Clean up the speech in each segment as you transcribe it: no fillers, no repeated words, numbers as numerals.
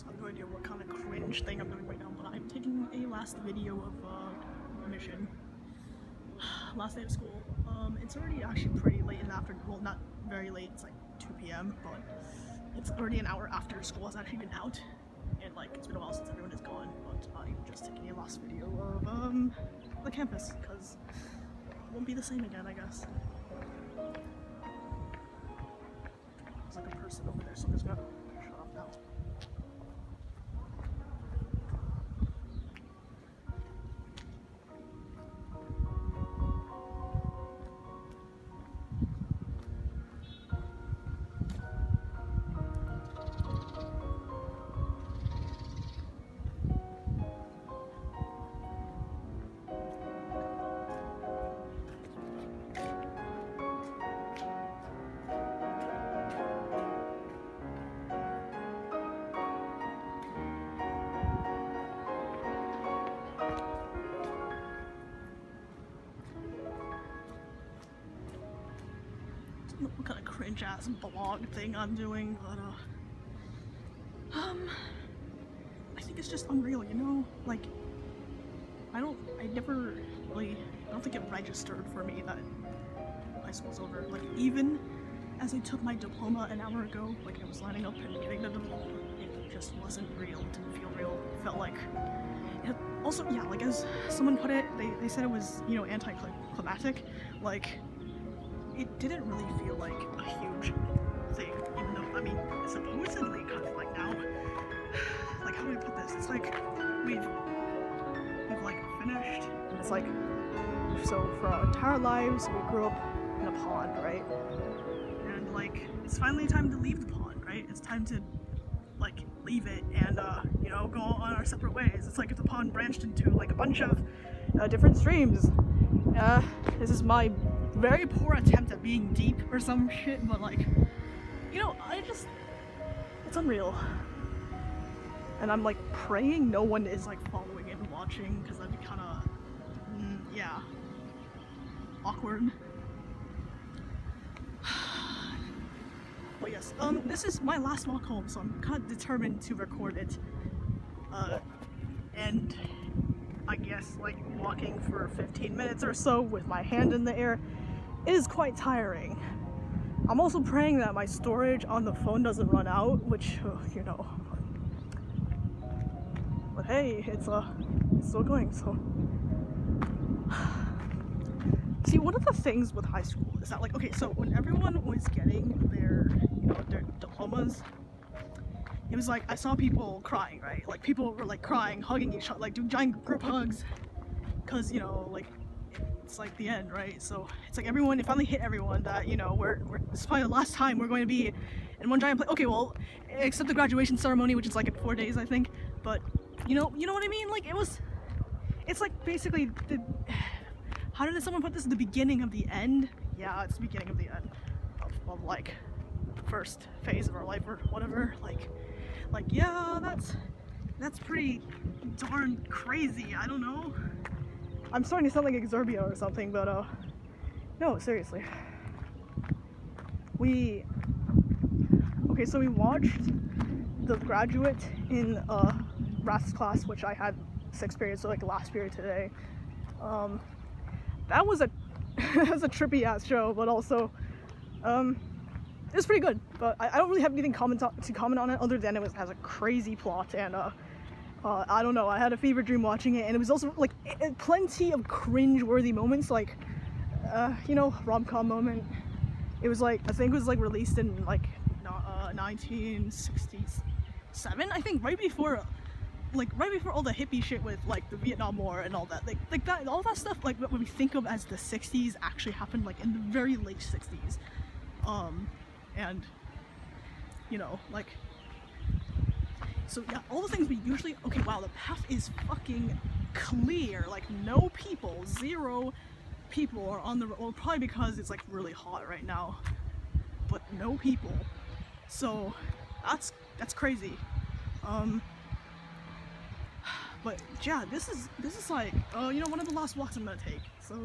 So I have no idea what kind of cringe thing I'm doing right now, but I'm taking a last video of mission. Last day of school. It's already actually pretty late in the afternoon. Well, not very late, it's like 2 p.m, but it's already an hour after school has actually been out. And like, it's been a while since everyone is gone, but I'm just taking a last video of the campus, because it won't be the same again, I guess. There's like a person over there, so I'm just gonna shut up now. What kind of cringe ass blog thing I'm doing, but I think it's just unreal, you know? Like, I don't think it registered for me that high school's over. Like, even as I took my diploma an hour ago, like I was lining up and getting the diploma, it just wasn't real. It didn't feel real. It felt like it also, yeah, like as someone put it, they said it was, you know, anticlimactic. Like, it didn't really feel like a huge thing, even though, I mean, supposedly kind of like now, like, how do I put this? It's like, we've like finished, and it's like, so for our entire lives, we grew up in a pond, right? And like, it's finally time to leave the pond, right? It's time to, like, leave it and, you know, go on our separate ways. It's like if the pond branched into, like, a bunch of different streams. This is my very poor attempt at being deep or some shit, but like, you know, it's unreal. And I'm like praying no one is like following and watching, because that'd be kind of, yeah, awkward. But yes, this is my last walk home, so I'm kind of determined to record it. And I guess like walking for 15 minutes or so with my hand in the air is quite tiring. I'm also praying that my storage on the phone doesn't run out, which, you know, but hey, it's still going, so. See, one of the things with high school is that, like, okay, so when everyone was getting their, you know, their diplomas, it was like, I saw people crying, right? Like, people were like crying, hugging each other, like doing giant group hugs, because, you know, like, it's like the end, right? So it's like everyone, it finally hit everyone that, you know, this is probably the last time we're going to be in one giant place. Okay, well, except the graduation ceremony, which is like in 4 days, I think. But you know what I mean? Like, it's like basically how did someone put this? The beginning of the end? Yeah, it's the beginning of the end of like the first phase of our life or whatever. Like yeah, that's pretty darn crazy. I don't know. I'm starting to sound like Exerbia or something, but no, seriously. Okay, so we watched the graduate in Rath's class, which I had 6 periods, so like last period today. That was a trippy ass show, but also it was pretty good. But I don't really have anything to comment on it other than it has a crazy plot, and I don't know, I had a fever dream watching it, and it was also like plenty of cringe-worthy moments, like, you know, rom-com moment. It was like, I think it was like released in like 1967, I think, right before all the hippie shit with like the Vietnam War and all that, like that, all that stuff, like what we think of as the 60s actually happened like in the very late 60s, and you know, like, so yeah, all the things we usually, okay, wow, the path is fucking clear, like no people, 0 people are on the road, well, probably because it's like really hot right now, but no people, so that's crazy. But yeah, this is like, you know, one of the last walks I'm gonna take, so,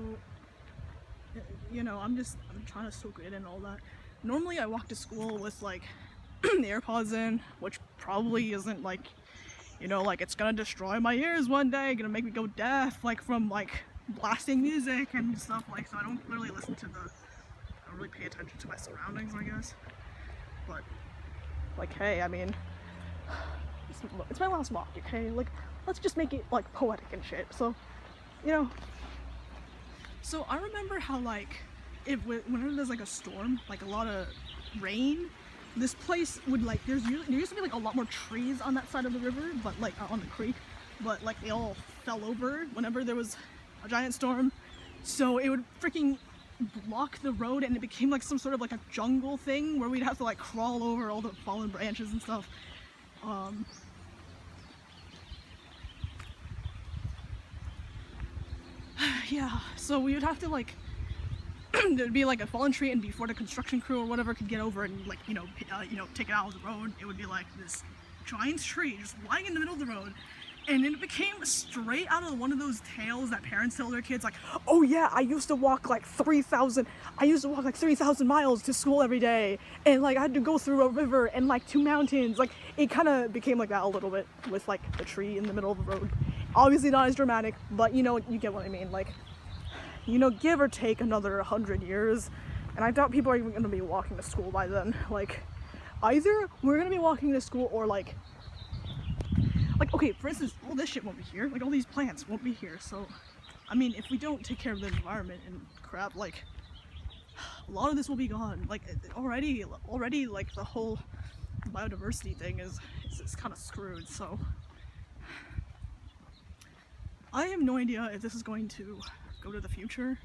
you know, I'm trying to soak it in and all that. Normally I walk to school with like the AirPods in, which probably isn't like, you know, like it's gonna destroy my ears one day, gonna make me go deaf, like from like blasting music and stuff, like, so I don't really listen to I don't really pay attention to my surroundings, I guess. But like, hey, I mean, it's my last walk, okay? Like, let's just make it like poetic and shit. So, you know, so I remember how like whenever there's like a storm, like a lot of rain, this place would like there used to be like a lot more trees on that side of the river, but like on the creek, but like they all fell over whenever there was a giant storm, so it would freaking block the road, and it became like some sort of like a jungle thing where we'd have to like crawl over all the fallen branches and stuff. Yeah, so we would have to like there'd be like a fallen tree, and before the construction crew or whatever could get over and like take it out of the road, it would be like this giant tree just lying in the middle of the road. And it became straight out of one of those tales that parents tell their kids, like, oh yeah, I used to walk like 3,000 miles to school every day, and like I had to go through a river and like 2 mountains. Like, it kind of became like that a little bit with like the tree in the middle of the road. Obviously not as dramatic, but you know, you get what I mean. Like, you know, give or take another 100 years, and I doubt people are even going to be walking to school by then. Like, either we're going to be walking to school, or like, okay, for instance, all this shit won't be here. Like, all these plants won't be here. So, I mean, if we don't take care of the environment and crap, like, a lot of this will be gone. Like, already, like, the whole biodiversity thing is kind of screwed. So, I have no idea if this is going to go to the future.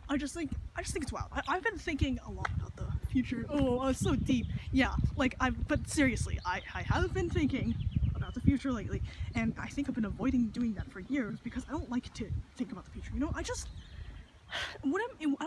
I just think it's wild. I've been thinking a lot about the future. Oh, it's so deep. Yeah, like, but seriously, I have been thinking about the future lately, and I think I've been avoiding doing that for years because I don't like to think about the future. You know, I don't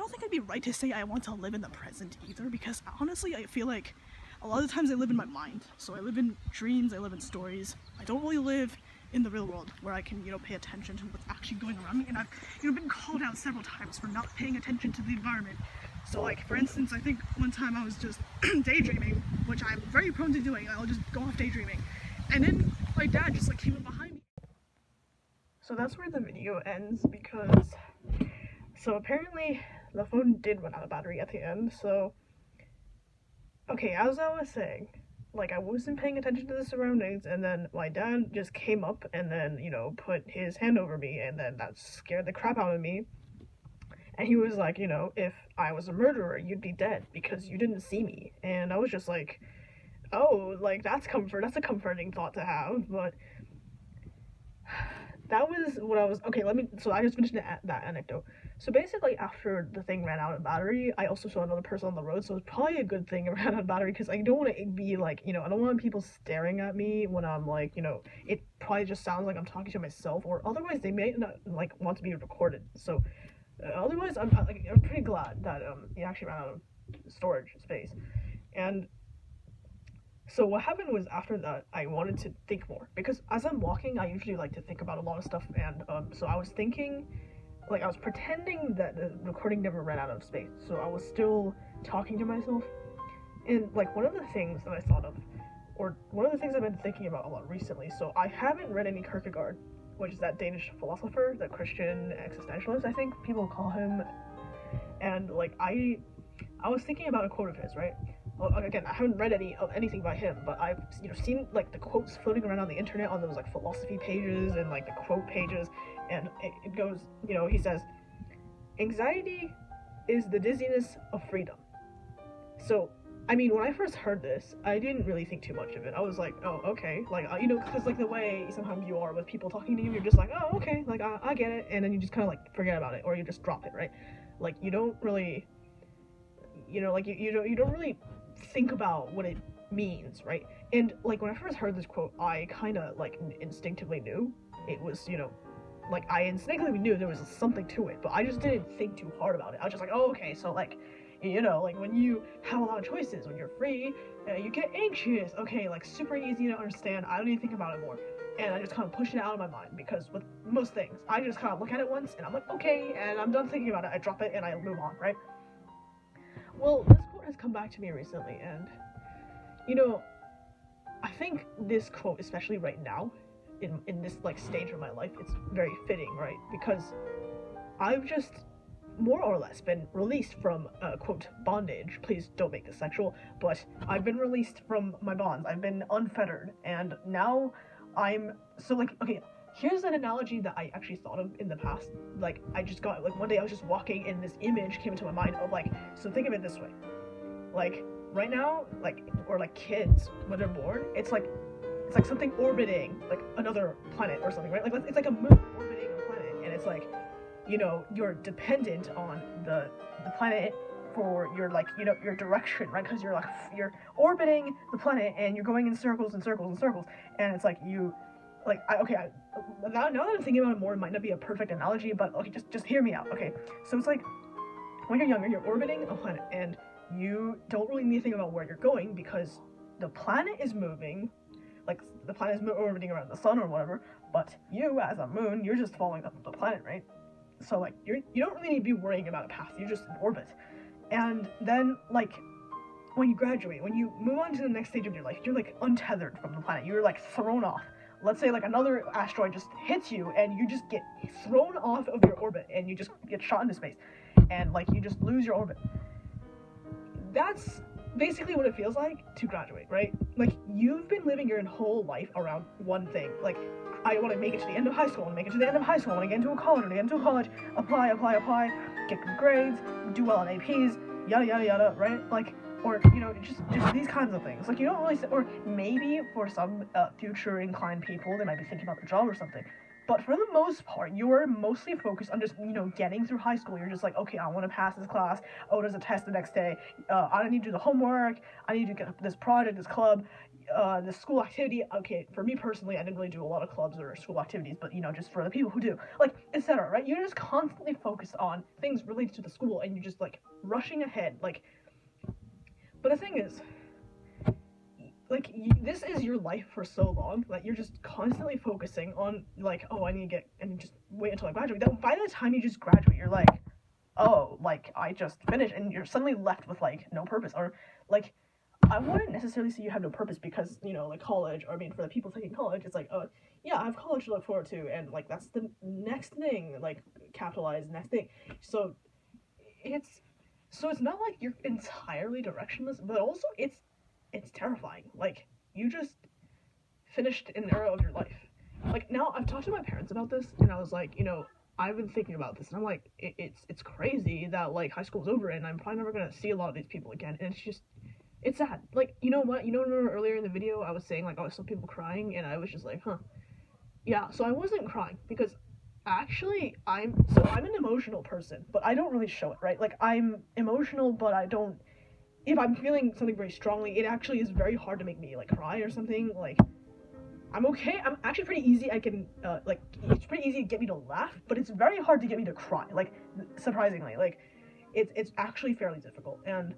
think I'd be right to say I want to live in the present either, because honestly, I feel like a lot of the times I live in my mind. So I live in dreams, I live in stories. I don't really live in the real world where I can, you know, pay attention to what's actually going around me. And I've, you know, been called out several times for not paying attention to the environment. So, like, for instance, I think one time I was just daydreaming, which I'm very prone to doing. I'll just go off daydreaming, and then my dad just like came up behind me. So that's where the video ends, because so apparently the phone did run out of battery at the end. So, okay, as I was saying, like, I wasn't paying attention to the surroundings, and then my dad just came up and then, you know, put his hand over me, and then that scared the crap out of me. And he was like, you know, if I was a murderer, you'd be dead because you didn't see me. And I was just like, oh, like, that's a comforting thought to have. But that was what I was, okay, so I just finished that anecdote. So basically, after the thing ran out of battery, I also saw another person on the road, so it's probably a good thing it ran out of battery, because I don't want to be like, you know, I don't want people staring at me when I'm like, you know, it probably just sounds like I'm talking to myself, or otherwise they may not, like, want to be recorded. So otherwise, I'm pretty glad that it actually ran out of storage space. And so what happened was, after that, I wanted to think more, because as I'm walking, I usually like to think about a lot of stuff, and so I was thinking, like, I was pretending that the recording never ran out of space, so I was still talking to myself. And like, one of the things that I thought of, or one of the things I've been thinking about a lot recently, so I haven't read any Kierkegaard, which is that Danish philosopher, the Christian existentialist, I think people call him. And like, I was thinking about a quote of his, right? Well, again, I haven't read anything by him, but I've, you know, seen like the quotes floating around on the internet on those like philosophy pages and like the quote pages, and it goes, you know, he says, anxiety is the dizziness of freedom. So, I mean, when I first heard this, I didn't really think too much of it. I was like, oh, okay, like, you know, because like the way sometimes you are with people talking to you, you're just like, oh, okay, like, I get it, and then you just kind of like forget about it, or you just drop it, right? Like, you don't really, you know, like, you don't really think about what it means, right? And like, when I first heard this quote, I kind of like instinctively knew it was, you know, like, I instinctively knew there was something to it, but I just didn't think too hard about it. I was just like, oh, okay, so like, you know, like, when you have a lot of choices, when you're free, you get anxious. Okay, like, super easy to understand. I don't even think about it more. And I just kind of push it out of my mind, because with most things, I just kind of look at it once, and I'm like, okay, and I'm done thinking about it. I drop it, and I move on, right? Well, this quote has come back to me recently, and, You know, I think this quote, especially right now, in this like stage of my life, it's very fitting, right? Because I've just more or less been released from quote bondage. Please don't make this sexual, but I've been released from my bonds. I've been unfettered, and now I'm so like okay. Here's an analogy that I actually thought of in the past. Like I just got like one day I was just walking and this image came into my mind of like so think of it this way. Like right now, like or like kids when they're born, it's like something orbiting like another planet or something, right? Like it's like a moon orbiting a planet, and it's like you know you're dependent on the planet for your like you know your direction, right? Because you're orbiting the planet and you're going in circles and circles and circles, and it's like you like now that I'm thinking about it more, it might not be a perfect analogy, but okay, just hear me out. Okay, so it's like when you're younger, you're orbiting a planet and you don't really need to think about where you're going because the planet is moving, like the planet is orbiting around the sun or whatever, but you as a moon, you're just following up the planet, right? So like you don't really need to be worrying about a path, you're just in orbit. And then like when you graduate, when you move on to the next stage of your life, you're like untethered from the planet, you're like thrown off. Let's say like another asteroid just hits you and you just get thrown off of your orbit and you just get shot into space and like you just lose your orbit. That's basically what it feels like to graduate, right? Like you've been living your whole life around one thing. Like I want to make it to the end of high school, I want to make it to the end of high school, I want to get into a college, apply, get good grades, do well on APs, yada yada yada, right? Like or you know just these kinds of things. Like you don't really or maybe for some future inclined people they might be thinking about their job or something, but for the most part you're mostly focused on just you know getting through high school. You're just like okay, I want to pass this class, oh there's a test the next day, I need to do the homework, I need to get this project, this club, this school activity. Okay, for me personally I didn't really do a lot of clubs or school activities, but you know just for the people who do, like etc, right? You're just constantly focused on things related to the school and you're just like rushing ahead, like. But the thing is, like, this is your life for so long that you're just constantly focusing on, like, oh, I need to get, and just wait until I graduate. That by the time you just graduate, you're like, oh, like, I just finished, and you're suddenly left with, like, no purpose. Or, like, I wouldn't necessarily say you have no purpose because, you know, like, college, or I mean, for the people taking college, it's like, oh, yeah, I have college to look forward to, and, like, that's the next thing, like, capitalized next thing. So it's not like you're entirely directionless, but also it's terrifying. Like you just finished an era of your life. Like now I've talked to my parents about this, and I was like, you know, I've been thinking about this, and I'm like, it's crazy that like high school's over, and I'm probably never gonna see a lot of these people again, and it's sad. Like you know what? You know, remember earlier in the video I was saying like I saw people crying, and I was just like, huh. Yeah, so I wasn't crying because actually I'm an emotional person, but I don't really show it, right? Like I'm emotional, but I don't. If I'm feeling something very strongly, it actually is very hard to make me like cry or something. Like I'm okay. I'm actually pretty easy. I can like it's pretty easy to get me to laugh, but it's very hard to get me to cry. Like surprisingly, like it's actually fairly difficult. And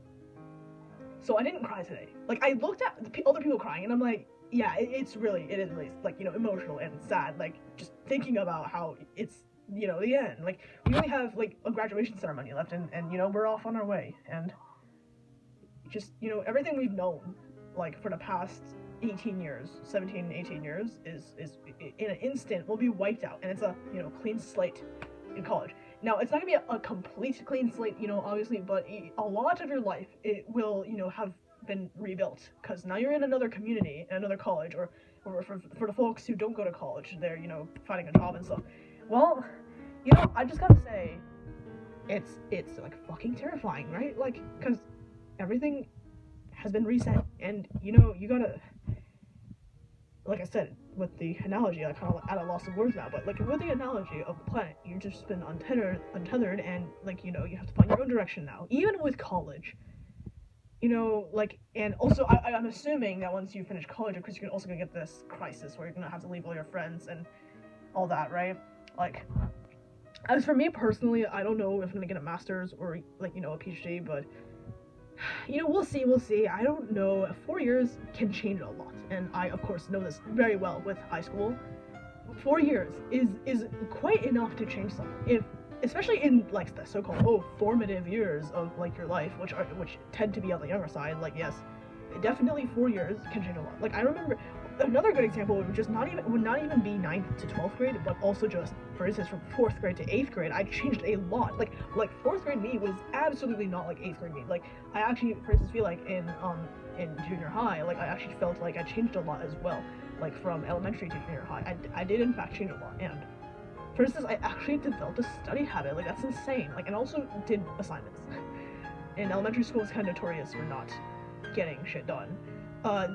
so I didn't cry today. Like I looked at other people crying, and I'm like, yeah, it is really like you know emotional and sad. Like just thinking about how it's you know the end. Like we only have like a graduation ceremony left, and you know we're off on our way, and just you know everything we've known like for the past 18 years 18 years is in an instant will be wiped out, and it's a you know clean slate in college. Now it's not gonna be a complete clean slate, you know, obviously, but a lot of your life it will you know have been rebuilt because now you're in another community, in another college, or for the folks who don't go to college, they're you know finding a job and stuff. Well, you know, I just gotta say it's like fucking terrifying, right? Like because everything has been reset, and you know you gotta, like I said with the analogy, I kind of at a loss of words now, but like with the analogy of the planet, you've just been untethered, and like you know you have to find your own direction now. Even with college, you know, like, and also I'm assuming that once you finish college, of course you're also gonna get this crisis where you're gonna have to leave all your friends and all that, right? Like as for me personally, I don't know if I'm gonna get a master's or like you know a PhD, but you know, we'll see. I don't know. 4 years can change a lot, and I, of course, know this very well with high school. 4 years is quite enough to change something. If, especially in like the so-called formative years of like your life, which tend to be on the younger side. Like yes, definitely 4 years can change a lot. Like, I remember another good example would not even be 9th to 12th grade, but also just, for instance, from 4th grade to 8th grade, I changed a lot. Like 4th grade me was absolutely not like 8th grade me. Like, I actually, for instance, feel like in junior high, like, I actually felt like I changed a lot as well. Like, from elementary to junior high, I did in fact change a lot. And for instance, I actually developed a study habit. Like, that's insane. Like, and also did assignments. In elementary school, it's kind of notorious for not getting shit done.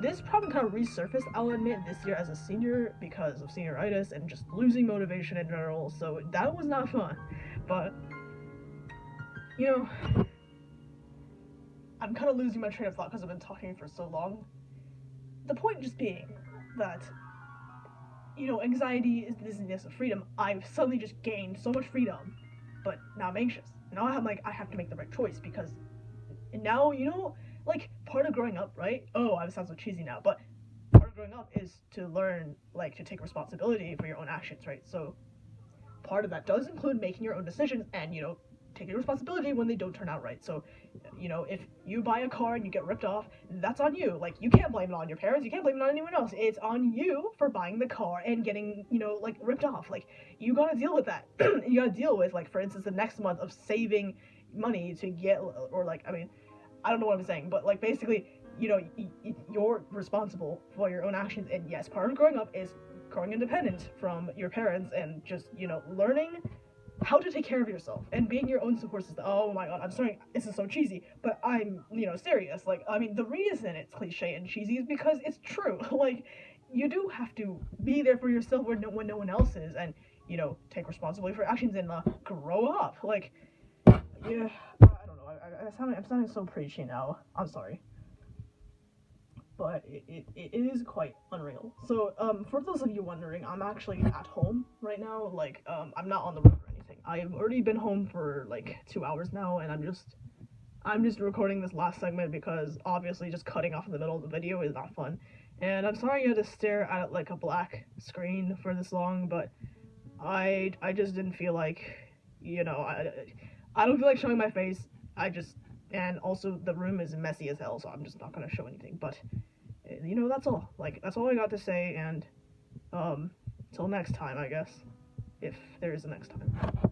This problem kind of resurfaced, I'll admit, this year as a senior because of senioritis and just losing motivation in general, so that was not fun. But, you know, I'm kind of losing my train of thought because I've been talking for so long. The point just being that, you know, anxiety is the dizziness of freedom. I've suddenly just gained so much freedom, but now I'm anxious. Now I'm like, I have to make the right choice because now, you know, like, part of growing up, right? Oh, I sound so cheesy now, but part of growing up is to learn, like, to take responsibility for your own actions, right? So part of that does include making your own decisions and, you know, taking responsibility when they don't turn out right. So, you know, if you buy a car and you get ripped off, that's on you. Like, you can't blame it on your parents, you can't blame it on anyone else. It's on you for buying the car and getting, you know, like, ripped off. Like, you gotta deal with that. You gotta deal with, like, for instance, the next month of saving money to get, or like, I mean, I don't know what I'm saying, but, like, basically, you know, you're responsible for your own actions, and yes, part of growing up is growing independent from your parents and just, you know, learning how to take care of yourself and being your own support system. Oh my god, I'm sorry, this is so cheesy, but I'm, you know, serious. Like, I mean, the reason it's cliche and cheesy is because it's true. Like, you do have to be there for yourself when no one else is, and, you know, take responsibility for actions and grow up. Like, yeah, I don't know. I'm sounding so preachy now. I'm sorry. But it is quite unreal. So, for those of you wondering, I'm actually at home right now. Like, I'm not on the road or anything. I've already been home for, like, 2 hours now, and I'm just recording this last segment because, obviously, just cutting off in the middle of the video is not fun. And I'm sorry you had to stare at, like, a black screen for this long, but I just didn't feel like, you know, I don't feel like showing my face. And also the room is messy as hell, so I'm just not gonna show anything. But, you know, that's all. Like, that's all I got to say, and, till next time, I guess. If there is a next time.